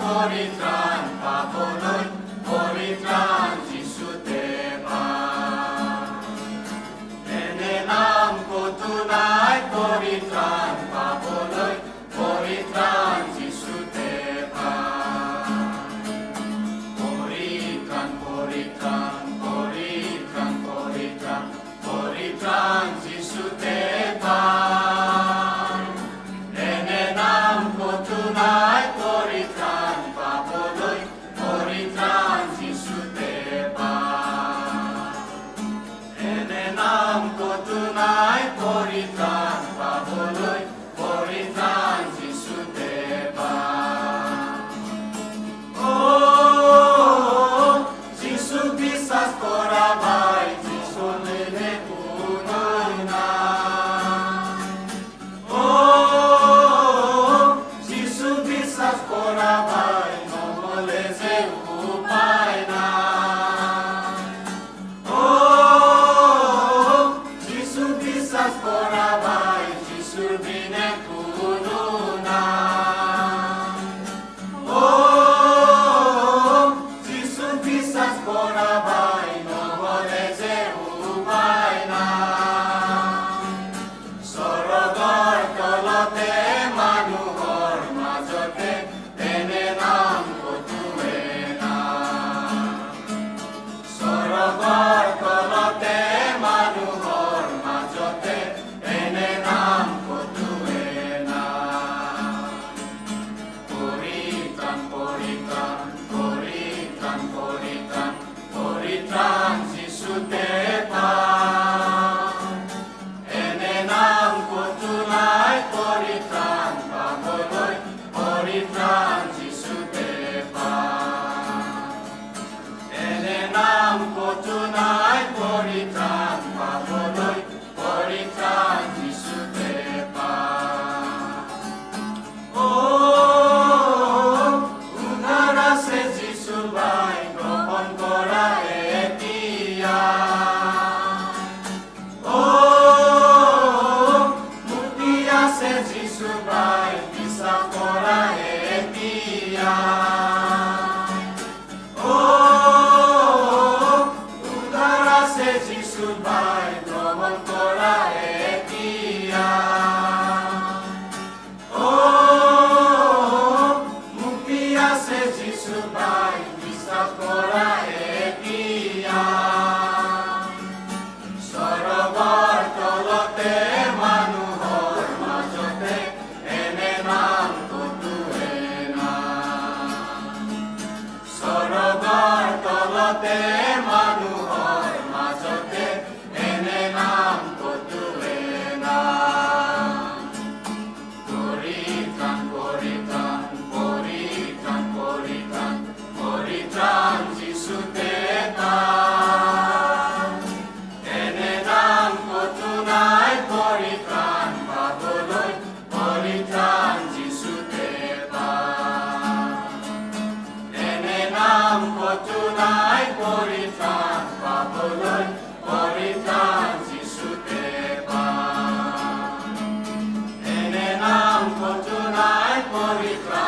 পৰিত্ৰাণ পাবলৈ, পৰিত্ৰাণ যিচুতে পায়। এনে নাম ক'তো নাই পৰিত্ৰাণ পাবলৈ, পৰিত্ৰাণ যিচুতে পায়। পৰিত্ৰাণ পৰিত্ৰাণ পৰিত্ৰাণ পৰিত্ৰাণ পৰিত্ৰাণ যিচুতে পায়। এনে নাম ক'তো নাই পৰিত্ৰাণ পাবলৈ, পৰিত্ৰাণ যিচুতে পায়। এনে নাম ক'তো নাই পৰিত্ৰাণ পাবলৈ, পৰিত্ৰাণ যিচুতে পায়। যিচু বিশ্বাস কৰা ভাই, যিচুলে কোনো নাই। যিচু বিশ্বাস কৰা ভাই, নহ'লে যে উপায় নাই। যিচু বিশ্বাস কৰা ভাই, যিচুৰ বিনে কোনো নাই। যিচু বিশ্বাস কৰা ভাই, নহ'লে যে উপায় নাই। স্বৰ্গৰ তলতে মানুহৰ মাজতে এনে নাম ক'তোৱে নাই। স্বৰ্গৰ তলতে মানুহৰ মাজতে এনে নাম ক'তোৱে নাই। পৰিত্ৰাণ পৰিত্ৰাণ পৰিত্ৰাণ পৰিত্ৰাণ পৰিত্ৰাণ যিচুতে পায়। এনে নাম ক'তো নাই পৰিত্ৰাণ পাবলৈ, পৰিত্ৰাণ যিচুতে পায়। এনে নাম ক'তো নাই পৰিত্ৰাণ পাবলৈ, পৰিত্ৰাণ যিচুতে পায়। উদ্ধাৰ আছে যিচু ভাই, গ্ৰহণ কৰা এতিয়া। মুক্তি আছে যিচু ভাই, বিশ্বাস কৰা এতিয়া। উদ্ধাৰ আছে যিচু ভাই, গ্ৰহণ কৰা এতিয়া। মুক্তি আছে যিচু ভাই, বিশ্বাস কৰা এতিয়া। স্বৰ্গৰ তলতে মানুহৰ মাজতে এনে নাম ক'তোৱে নাই। স্বৰ্গৰ তলতে মানুহৰ মাজতে এনে নাম ক'তোৱে নাই। পৰিত্ৰাণ পৰিত্ৰাণ পৰিত্ৰাণ পৰিত্ৰাণ পৰিত্ৰাণ যিচুতে পায়। এনে নাম ক'তো নাই পৰিত্ৰাণ পাবলৈ, পৰিত্ৰাণ যিচুতে পায়। এনে নাম ক'তো নাই পৰিত্ৰাণ পাবলৈ, পৰিত্ৰাণ যিচুতে পায়। এনে নাম ক'তো নাই পৰিত্ৰাণ